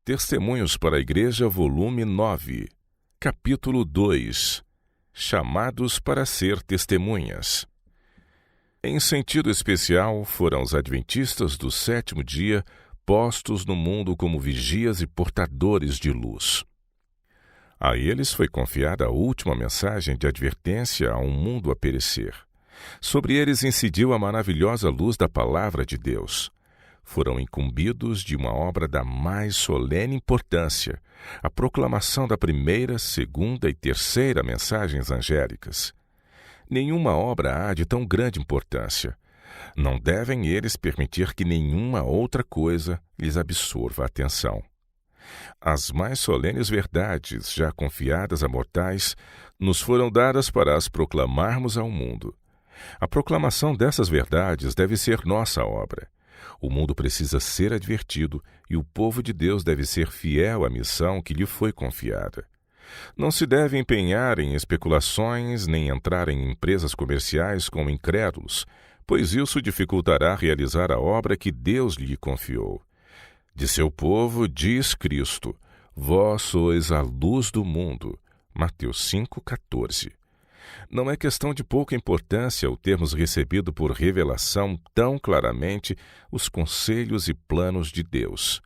Testemunhos para a Igreja, volume 9, capítulo 2. Chamados para ser testemunhas. Em sentido especial, foram os adventistas do sétimo dia postos no mundo como vigias e portadores de luz. A eles foi confiada a última mensagem de advertência a um mundo a perecer. Sobre eles incidiu a maravilhosa luz da palavra de Deus. Foram incumbidos de uma obra da mais solene importância, a proclamação da primeira, segunda e terceira mensagens angélicas. Nenhuma obra há de tão grande importância. Não devem eles permitir que nenhuma outra coisa lhes absorva a atenção. As mais solenes verdades, já confiadas a mortais, nos foram dadas para as proclamarmos ao mundo. A proclamação dessas verdades deve ser nossa obra. O mundo precisa ser advertido e o povo de Deus deve ser fiel à missão que lhe foi confiada. Não se deve empenhar em especulações nem entrar em empresas comerciais com incrédulos, pois isso dificultará realizar a obra que Deus lhe confiou. De seu povo, diz Cristo: vós sois a luz do mundo. Mateus 5,14. Não é questão de pouca importância o termos recebido por revelação tão claramente os conselhos e planos de Deus.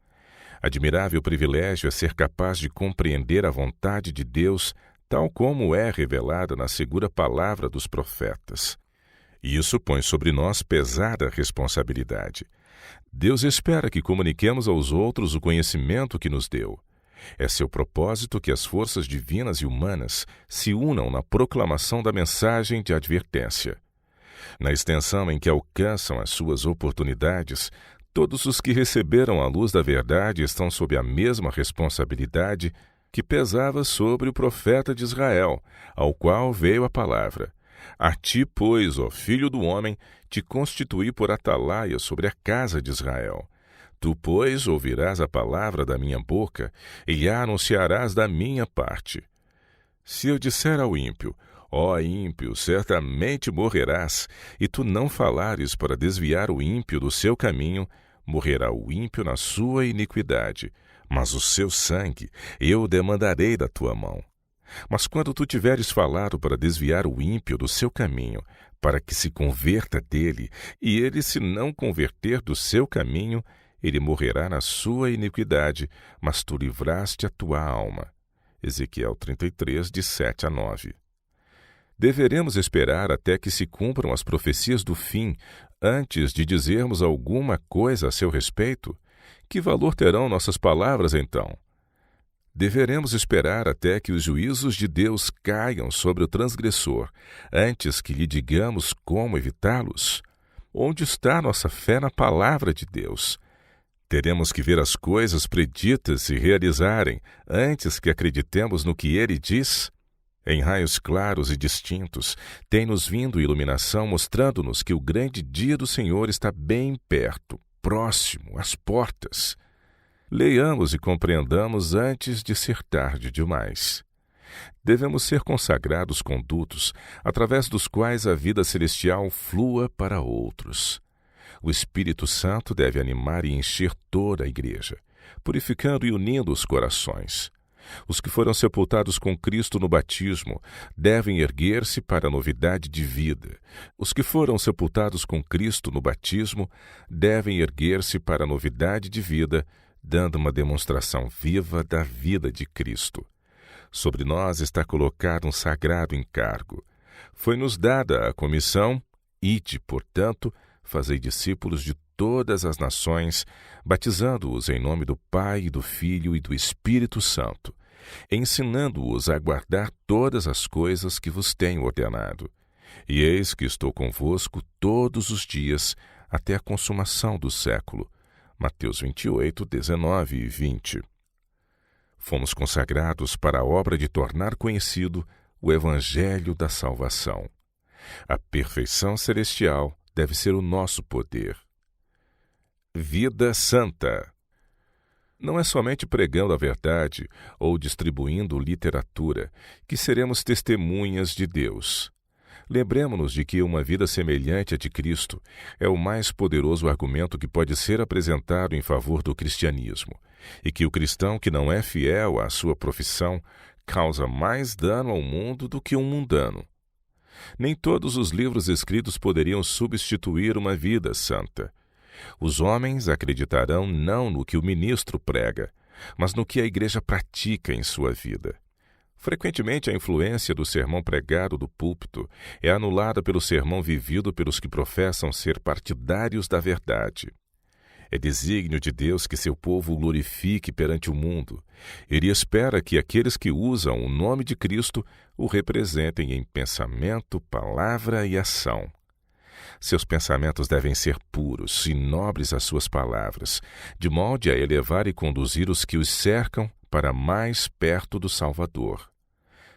Admirável privilégio é ser capaz de compreender a vontade de Deus tal como é revelada na segura palavra dos profetas. Isso põe sobre nós pesada responsabilidade. Deus espera que comuniquemos aos outros o conhecimento que nos deu. É seu propósito que as forças divinas e humanas se unam na proclamação da mensagem de advertência. Na extensão em que alcançam as suas oportunidades, todos os que receberam a luz da verdade estão sob a mesma responsabilidade que pesava sobre o profeta de Israel, ao qual veio a palavra: a ti, pois, ó filho do homem, te constituí por atalaia sobre a casa de Israel. Tu, pois, ouvirás a palavra da minha boca e a anunciarás da minha parte. Se eu disser ao ímpio: ó ímpio, certamente morrerás, e tu não falares para desviar o ímpio do seu caminho, morrerá o ímpio na sua iniquidade, mas o seu sangue eu demandarei da tua mão. Mas quando tu tiveres falado para desviar o ímpio do seu caminho, para que se converta dele, e ele se não converter do seu caminho, ele morrerá na sua iniquidade, mas tu livraste a tua alma. Ezequiel 33, de 7 a 9. Deveremos esperar até que se cumpram as profecias do fim, antes de dizermos alguma coisa a seu respeito? Que valor terão nossas palavras, então? Deveremos esperar até que os juízos de Deus caiam sobre o transgressor, antes que lhe digamos como evitá-los? Onde está nossa fé na palavra de Deus? Teremos que ver as coisas preditas se realizarem antes que acreditemos no que ele diz? Em raios claros e distintos, tem-nos vindo iluminação mostrando-nos que o grande dia do Senhor está bem perto, próximo, às portas. Leiamos e compreendamos antes de ser tarde demais. Devemos ser consagrados condutos, através dos quais a vida celestial flua para outros. O Espírito Santo deve animar e encher toda a igreja, purificando e unindo os corações. Os que foram sepultados com Cristo no batismo devem erguer-se para a novidade de vida. Os que foram sepultados com Cristo no batismo devem erguer-se para a novidade de vida, dando uma demonstração viva da vida de Cristo. Sobre nós está colocado um sagrado encargo. Foi-nos dada a comissão: ide, portanto, fazei discípulos de todas as nações, batizando-os em nome do Pai, do Filho e do Espírito Santo, ensinando-os a guardar todas as coisas que vos tenho ordenado. E eis que estou convosco todos os dias, até a consumação do século. Mateus 28, 19 e 20. Fomos consagrados para a obra de tornar conhecido o Evangelho da salvação. A perfeição celestial deve ser o nosso poder. Vida santa. Não é somente pregando a verdade ou distribuindo literatura que seremos testemunhas de Deus. Lembremo-nos de que uma vida semelhante à de Cristo é o mais poderoso argumento que pode ser apresentado em favor do cristianismo, e que o cristão que não é fiel à sua profissão causa mais dano ao mundo do que um mundano. Nem todos os livros escritos poderiam substituir uma vida santa. Os homens acreditarão não no que o ministro prega, mas no que a igreja pratica em sua vida. Frequentemente, a influência do sermão pregado do púlpito é anulada pelo sermão vivido pelos que professam ser partidários da verdade. É desígnio de Deus que seu povo o glorifique perante o mundo. Ele espera que aqueles que usam o nome de Cristo o representem em pensamento, palavra e ação. Seus pensamentos devem ser puros e nobres as suas palavras, de modo a elevar e conduzir os que os cercam para mais perto do Salvador.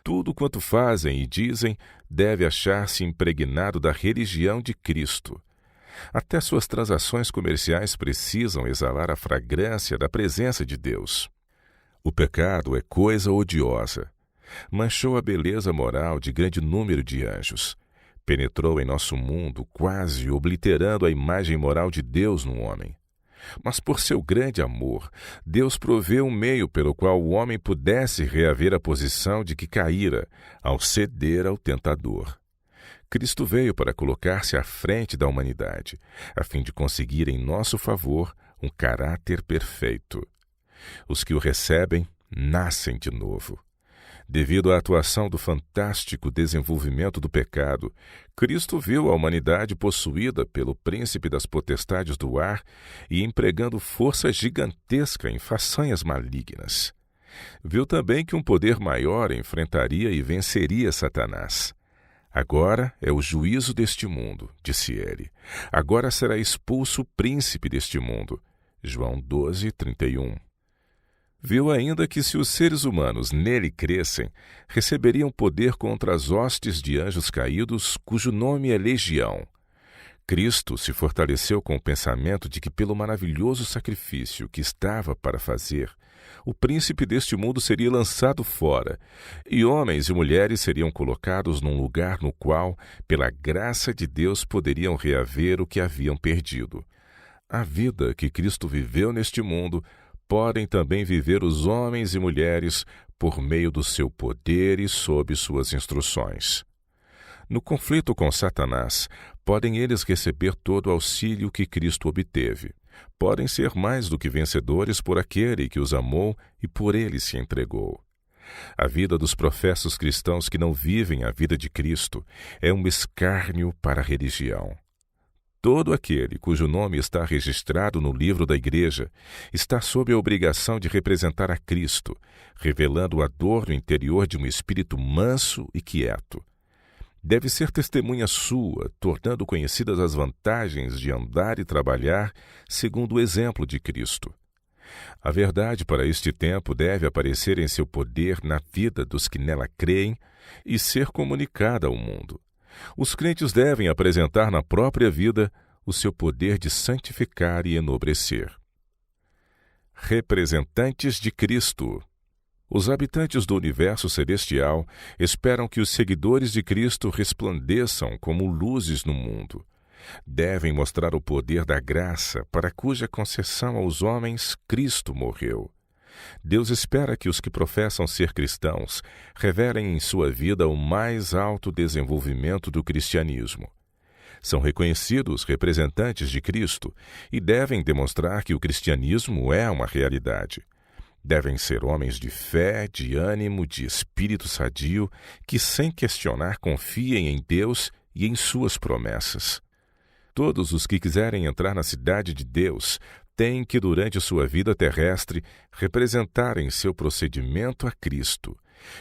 Tudo quanto fazem e dizem deve achar-se impregnado da religião de Cristo. Até suas transações comerciais precisam exalar a fragrância da presença de Deus. O pecado é coisa odiosa. Manchou a beleza moral de grande número de anjos. Penetrou em nosso mundo, quase obliterando a imagem moral de Deus no homem. Mas por seu grande amor, Deus proveu um meio pelo qual o homem pudesse reaver a posição de que caíra, ao ceder ao tentador. Cristo veio para colocar-se à frente da humanidade, a fim de conseguir em nosso favor um caráter perfeito. Os que o recebem nascem de novo. Devido à atuação do fantástico desenvolvimento do pecado, Cristo viu a humanidade possuída pelo príncipe das potestades do ar e empregando força gigantesca em façanhas malignas. Viu também que um poder maior enfrentaria e venceria Satanás. Agora é o juízo deste mundo, disse ele. Agora será expulso o príncipe deste mundo. João 12:31. Viu ainda que se os seres humanos nele crescem, receberiam poder contra as hostes de anjos caídos, cujo nome é Legião. Cristo se fortaleceu com o pensamento de que, pelo maravilhoso sacrifício que estava para fazer, o príncipe deste mundo seria lançado fora, e homens e mulheres seriam colocados num lugar no qual, pela graça de Deus, poderiam reaver o que haviam perdido. A vida que Cristo viveu neste mundo podem também viver os homens e mulheres por meio do seu poder e sob suas instruções. No conflito com Satanás, podem eles receber todo o auxílio que Cristo obteve. Podem ser mais do que vencedores por aquele que os amou e por ele se entregou. A vida dos professos cristãos que não vivem a vida de Cristo é um escárnio para a religião. Todo aquele cujo nome está registrado no livro da Igreja está sob a obrigação de representar a Cristo, revelando a dor no interior de um espírito manso e quieto. Deve ser testemunha sua, tornando conhecidas as vantagens de andar e trabalhar segundo o exemplo de Cristo. A verdade para este tempo deve aparecer em seu poder na vida dos que nela creem e ser comunicada ao mundo. Os crentes devem apresentar na própria vida o seu poder de santificar e enobrecer. Representantes de Cristo. Os habitantes do universo celestial esperam que os seguidores de Cristo resplandeçam como luzes no mundo. Devem mostrar o poder da graça para cuja concessão aos homens Cristo morreu. Deus espera que os que professam ser cristãos revelem em sua vida o mais alto desenvolvimento do cristianismo. São reconhecidos representantes de Cristo e devem demonstrar que o cristianismo é uma realidade. Devem ser homens de fé, de ânimo, de espírito sadio, que sem questionar confiem em Deus e em suas promessas. Todos os que quiserem entrar na cidade de Deus têm que, durante sua vida terrestre, representar em seu procedimento a Cristo.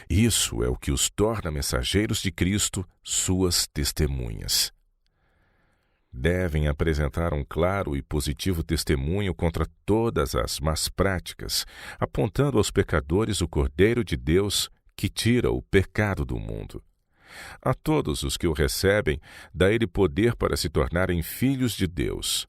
Isso é o que os torna mensageiros de Cristo, suas testemunhas. Devem apresentar um claro e positivo testemunho contra todas as más práticas, apontando aos pecadores o Cordeiro de Deus que tira o pecado do mundo. A todos os que o recebem, dá ele poder para se tornarem filhos de Deus.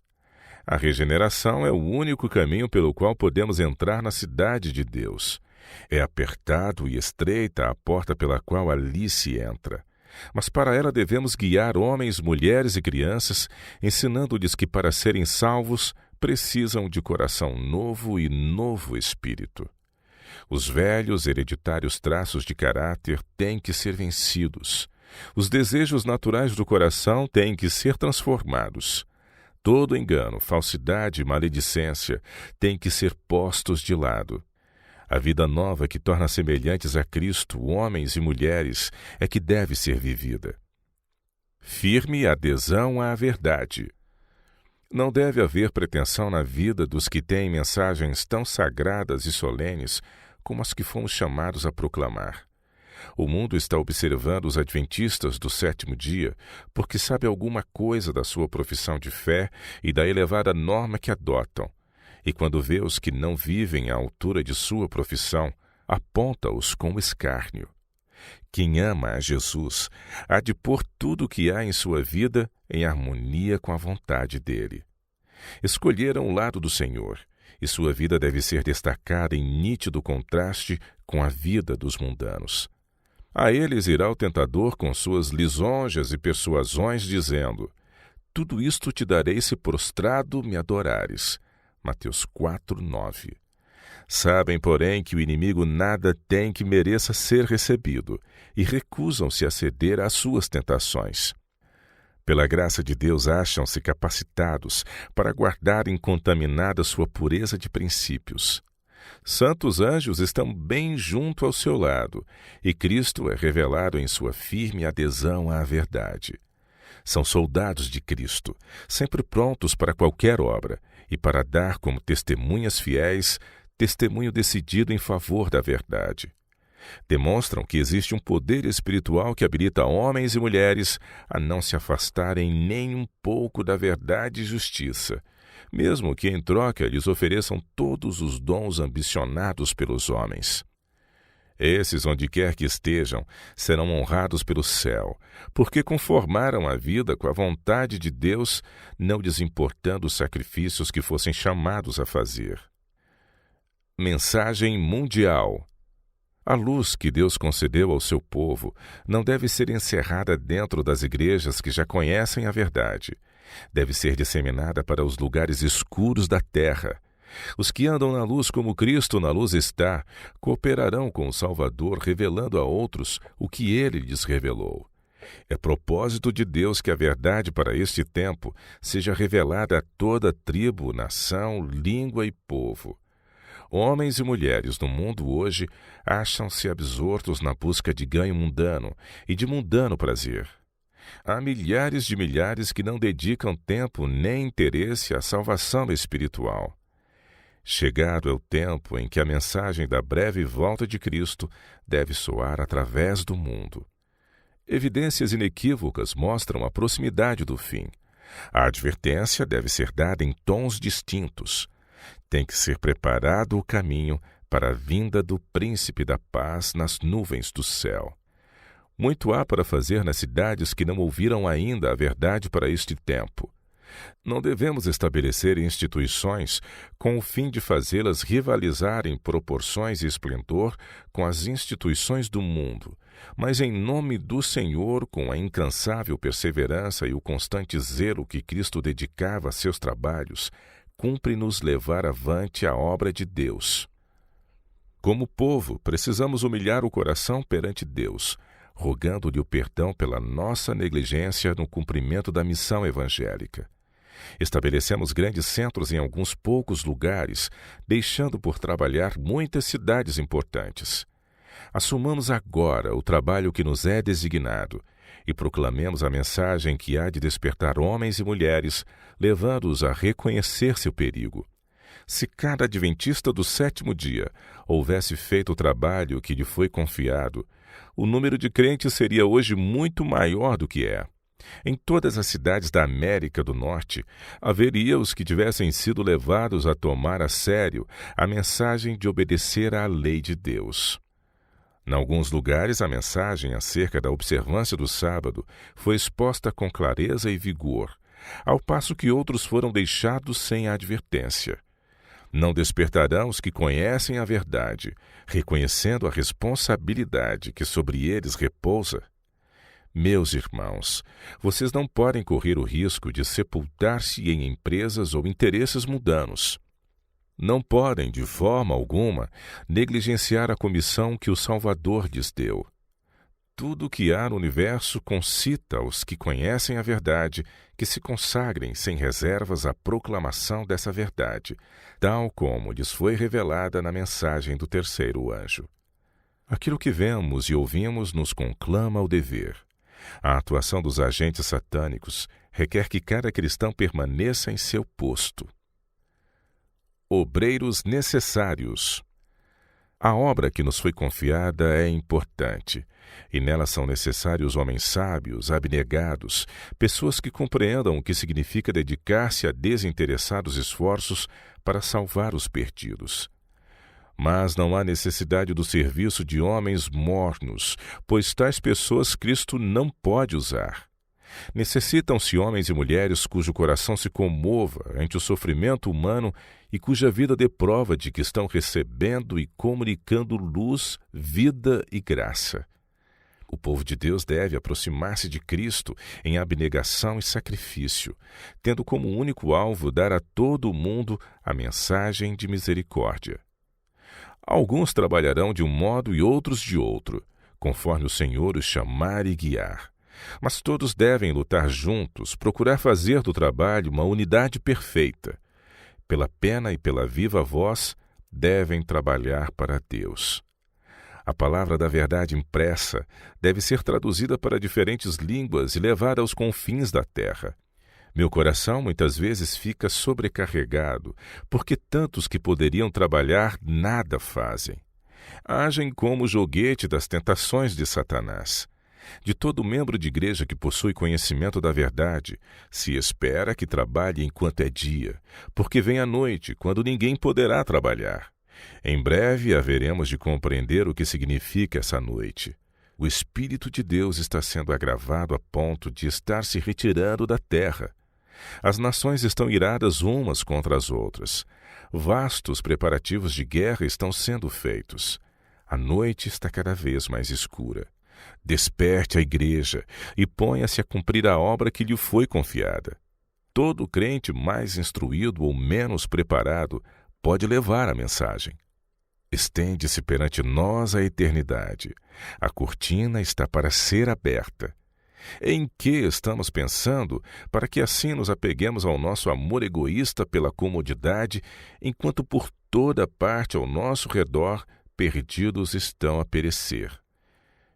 A regeneração é o único caminho pelo qual podemos entrar na cidade de Deus. É apertado e estreita a porta pela qual ali se entra. Mas para ela devemos guiar homens, mulheres e crianças, ensinando-lhes que para serem salvos precisam de coração novo e novo espírito. Os velhos, hereditários traços de caráter têm que ser vencidos. Os desejos naturais do coração têm que ser transformados. Todo engano, falsidade e maledicência têm que ser postos de lado. A vida nova que torna semelhantes a Cristo, homens e mulheres, é que deve ser vivida. Firme adesão à verdade. Não deve haver pretensão na vida dos que têm mensagens tão sagradas e solenes como as que fomos chamados a proclamar. O mundo está observando os adventistas do sétimo dia porque sabe alguma coisa da sua profissão de fé e da elevada norma que adotam. E quando vê os que não vivem à altura de sua profissão, aponta-os com escárnio. Quem ama a Jesus há de pôr tudo o que há em sua vida em harmonia com a vontade dele. Escolheram o lado do Senhor, e sua vida deve ser destacada em nítido contraste com a vida dos mundanos. A eles irá o tentador com suas lisonjas e persuasões, dizendo: tudo isto te darei se prostrado me adorares. Mateus 4, 9. Sabem, porém, que o inimigo nada tem que mereça ser recebido, e recusam-se a ceder às suas tentações. Pela graça de Deus, acham-se capacitados para guardar incontaminada sua pureza de princípios. Santos anjos estão bem junto ao seu lado, e Cristo é revelado em sua firme adesão à verdade. São soldados de Cristo, sempre prontos para qualquer obra, e para dar como testemunhas fiéis, testemunho decidido em favor da verdade. Demonstram que existe um poder espiritual que habilita homens e mulheres a não se afastarem nem um pouco da verdade e justiça, mesmo que em troca lhes ofereçam todos os dons ambicionados pelos homens. Esses, onde quer que estejam, serão honrados pelo céu, porque conformaram a vida com a vontade de Deus, não lhes importando os sacrifícios que fossem chamados a fazer. Mensagem mundial. A luz que Deus concedeu ao seu povo não deve ser encerrada dentro das igrejas que já conhecem a verdade. Deve ser disseminada para os lugares escuros da terra. Os que andam na luz como Cristo na luz está, cooperarão com o Salvador, revelando a outros o que ele lhes revelou. É propósito de Deus que a verdade para este tempo seja revelada a toda tribo, nação, língua e povo. Homens e mulheres no mundo hoje acham-se absortos na busca de ganho mundano e de mundano prazer. Há milhares de milhares que não dedicam tempo nem interesse à salvação espiritual. Chegado é o tempo em que a mensagem da breve volta de Cristo deve soar através do mundo. Evidências inequívocas mostram a proximidade do fim. A advertência deve ser dada em tons distintos. Tem que ser preparado o caminho para a vinda do Príncipe da Paz nas nuvens do céu. Muito há para fazer nas cidades que não ouviram ainda a verdade para este tempo. Não devemos estabelecer instituições com o fim de fazê-las rivalizar em proporções e esplendor com as instituições do mundo, mas em nome do Senhor, com a incansável perseverança e o constante zelo que Cristo dedicava a seus trabalhos, cumpre-nos levar avante a obra de Deus. Como povo, precisamos humilhar o coração perante Deus, rogando-lhe o perdão pela nossa negligência no cumprimento da missão evangélica. Estabelecemos grandes centros em alguns poucos lugares, deixando por trabalhar muitas cidades importantes. Assumamos agora o trabalho que nos é designado e proclamemos a mensagem que há de despertar homens e mulheres, levando-os a reconhecer seu perigo. Se cada adventista do sétimo dia houvesse feito o trabalho que lhe foi confiado, o número de crentes seria hoje muito maior do que é. Em todas as cidades da América do Norte, haveria os que tivessem sido levados a tomar a sério a mensagem de obedecer à lei de Deus. Em alguns lugares, a mensagem acerca da observância do sábado foi exposta com clareza e vigor, ao passo que outros foram deixados sem advertência. Não despertarão os que conhecem a verdade, reconhecendo a responsabilidade que sobre eles repousa? Meus irmãos, vocês não podem correr o risco de sepultar-se em empresas ou interesses mundanos. Não podem, de forma alguma, negligenciar a comissão que o Salvador lhes deu. Tudo o que há no universo concita aos que conhecem a verdade que se consagrem sem reservas à proclamação dessa verdade, tal como lhes foi revelada na mensagem do terceiro anjo. Aquilo que vemos e ouvimos nos conclama ao dever. A atuação dos agentes satânicos requer que cada cristão permaneça em seu posto. Obreiros necessários. A obra que nos foi confiada é importante, e nela são necessários homens sábios, abnegados, pessoas que compreendam o que significa dedicar-se a desinteressados esforços para salvar os perdidos. Mas não há necessidade do serviço de homens mornos, pois tais pessoas Cristo não pode usar. Necessitam-se homens e mulheres cujo coração se comova ante o sofrimento humano e cuja vida dê prova de que estão recebendo e comunicando luz, vida e graça. O povo de Deus deve aproximar-se de Cristo em abnegação e sacrifício, tendo como único alvo dar a todo o mundo a mensagem de misericórdia. Alguns trabalharão de um modo e outros de outro, conforme o Senhor os chamar e guiar. Mas todos devem lutar juntos, procurar fazer do trabalho uma unidade perfeita. Pela pena e pela viva voz, devem trabalhar para Deus. A palavra da verdade impressa deve ser traduzida para diferentes línguas e levada aos confins da terra. Meu coração muitas vezes fica sobrecarregado, porque tantos que poderiam trabalhar nada fazem. Agem como joguete das tentações de Satanás. De todo membro de igreja que possui conhecimento da verdade, se espera que trabalhe enquanto é dia, porque vem a noite, quando ninguém poderá trabalhar. Em breve haveremos de compreender o que significa essa noite. O Espírito de Deus está sendo agravado a ponto de estar se retirando da terra. As nações estão iradas umas contra as outras. Vastos preparativos de guerra estão sendo feitos. A noite está cada vez mais escura. Desperte a igreja e ponha-se a cumprir a obra que lhe foi confiada. Todo crente mais instruído ou menos preparado pode levar a mensagem. Estende-se perante nós a eternidade. A cortina está para ser aberta. Em que estamos pensando para que assim nos apeguemos ao nosso amor egoísta pela comodidade, enquanto por toda parte ao nosso redor perdidos estão a perecer?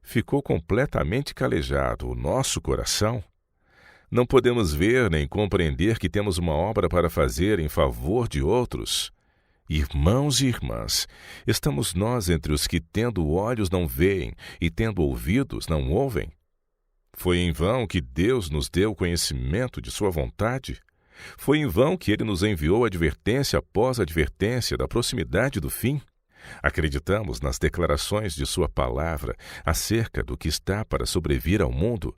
Ficou completamente calejado o nosso coração? Não podemos ver nem compreender que temos uma obra para fazer em favor de outros? Irmãos e irmãs, estamos nós entre os que, tendo olhos, não veem e tendo ouvidos, não ouvem? Foi em vão que Deus nos deu conhecimento de sua vontade? Foi em vão que Ele nos enviou advertência após advertência da proximidade do fim? Acreditamos nas declarações de sua palavra acerca do que está para sobrevir ao mundo?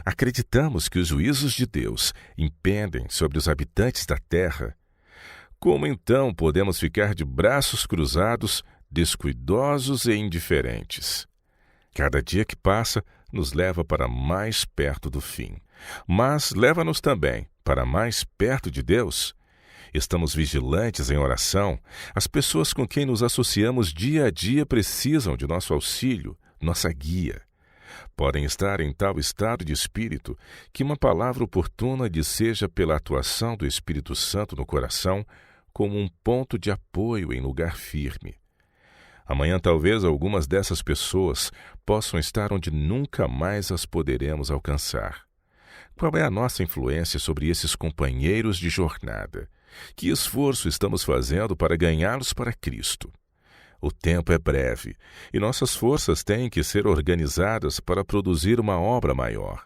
Acreditamos que os juízos de Deus impendem sobre os habitantes da terra? Como então podemos ficar de braços cruzados, descuidosos e indiferentes? Cada dia que passa nos leva para mais perto do fim, mas leva-nos também para mais perto de Deus. Estamos vigilantes em oração. As pessoas com quem nos associamos dia a dia precisam de nosso auxílio, nossa guia. Podem estar em tal estado de espírito que uma palavra oportuna lhes seja, pela atuação do Espírito Santo no coração, como um ponto de apoio em lugar firme. Amanhã talvez algumas dessas pessoas possam estar onde nunca mais as poderemos alcançar. Qual é a nossa influência sobre esses companheiros de jornada? Que esforço estamos fazendo para ganhá-los para Cristo? O tempo é breve e nossas forças têm que ser organizadas para produzir uma obra maior.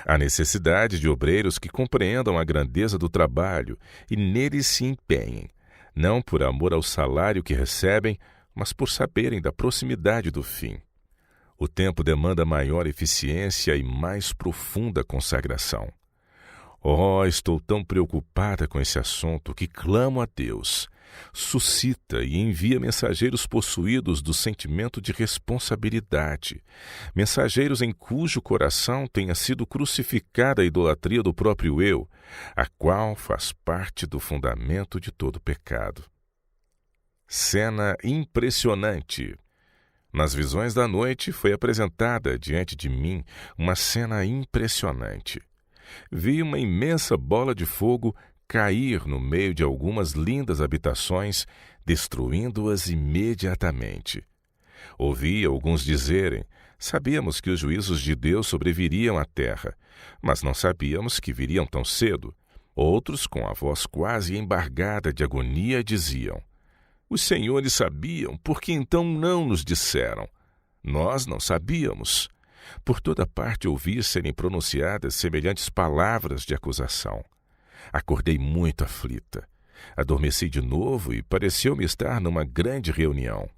Há necessidade de obreiros que compreendam a grandeza do trabalho e nele se empenhem, não por amor ao salário que recebem, mas por saberem da proximidade do fim. O tempo demanda maior eficiência e mais profunda consagração. Oh, estou tão preocupada com esse assunto que clamo a Deus. Suscita e envia mensageiros possuídos do sentimento de responsabilidade, mensageiros em cujo coração tenha sido crucificada a idolatria do próprio eu, a qual faz parte do fundamento de todo pecado. Cena impressionante. Nas visões da noite foi apresentada diante de mim uma cena impressionante. Vi uma imensa bola de fogo cair no meio de algumas lindas habitações, destruindo-as imediatamente. Ouvi alguns dizerem: sabíamos que os juízos de Deus sobreviriam à terra, mas não sabíamos que viriam tão cedo. Outros, com a voz quase embargada de agonia, diziam: os senhores sabiam, por que então não nos disseram? Nós não sabíamos. Por toda parte ouvi serem pronunciadas semelhantes palavras de acusação. Acordei muito aflita. Adormeci de novo e pareceu-me estar numa grande reunião.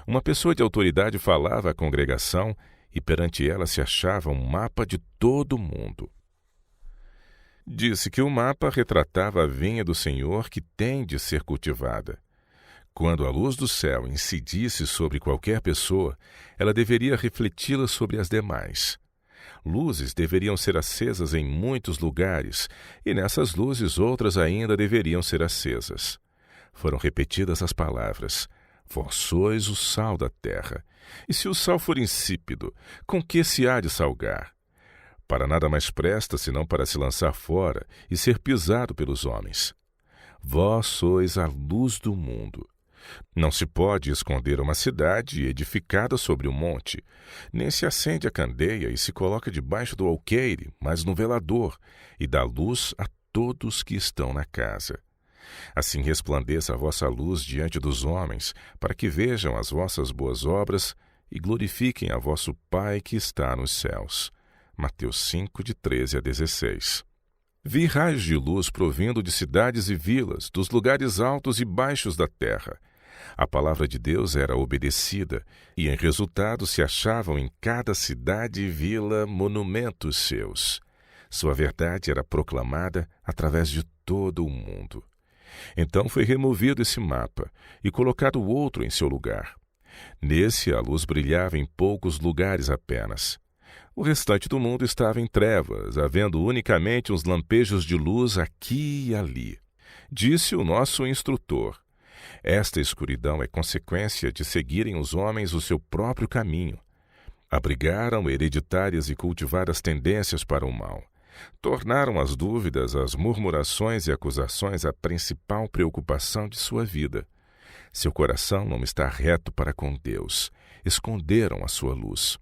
Uma pessoa de autoridade falava à congregação e perante ela se achava um mapa de todo o mundo. Disse que o mapa retratava a vinha do Senhor que tem de ser cultivada. Quando a luz do céu incidisse sobre qualquer pessoa, ela deveria refleti-la sobre as demais. Luzes deveriam ser acesas em muitos lugares, e nessas luzes outras ainda deveriam ser acesas. Foram repetidas as palavras: vós sois o sal da terra. E se o sal for insípido, com que se há de salgar? Para nada mais presta senão para se lançar fora e ser pisado pelos homens. Vós sois a luz do mundo. Não se pode esconder uma cidade edificada sobre um monte, nem se acende a candeia e se coloca debaixo do alqueire, mas no velador, e dá luz a todos que estão na casa. Assim resplandeça a vossa luz diante dos homens, para que vejam as vossas boas obras e glorifiquem a vosso Pai que está nos céus. Mateus 5, de 13 a 16. Vi raios de luz provindo de cidades e vilas, dos lugares altos e baixos da terra. A palavra de Deus era obedecida, e em resultado se achavam em cada cidade e vila monumentos seus. Sua verdade era proclamada através de todo o mundo. Então foi removido esse mapa e colocado outro em seu lugar. Nesse a luz brilhava em poucos lugares apenas. O restante do mundo estava em trevas, havendo unicamente uns lampejos de luz aqui e ali. Disse o nosso instrutor: esta escuridão é consequência de seguirem os homens o seu próprio caminho. Abrigaram hereditárias e cultivadas tendências para o mal. Tornaram as dúvidas, as murmurações e acusações a principal preocupação de sua vida. Seu coração não está reto para com Deus. Esconderam a sua luz.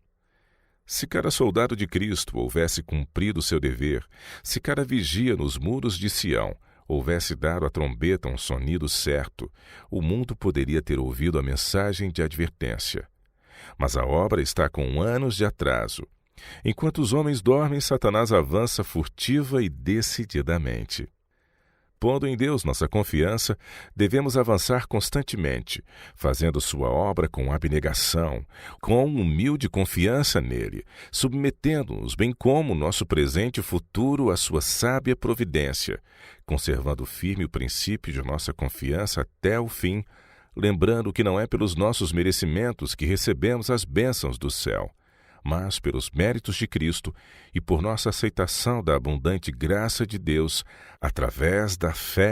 Se cada soldado de Cristo houvesse cumprido seu dever, se cada vigia nos muros de Sião houvesse dado à trombeta um sonido certo, o mundo poderia ter ouvido a mensagem de advertência. Mas a obra está com anos de atraso. Enquanto os homens dormem, Satanás avança furtiva e decididamente. Pondo em Deus nossa confiança, devemos avançar constantemente, fazendo sua obra com abnegação, com humilde confiança nele, submetendo-nos, bem como nosso presente e futuro, à sua sábia providência, conservando firme o princípio de nossa confiança até o fim, lembrando que não é pelos nossos merecimentos que recebemos as bênçãos do céu, mas pelos méritos de Cristo e por nossa aceitação da abundante graça de Deus através da fé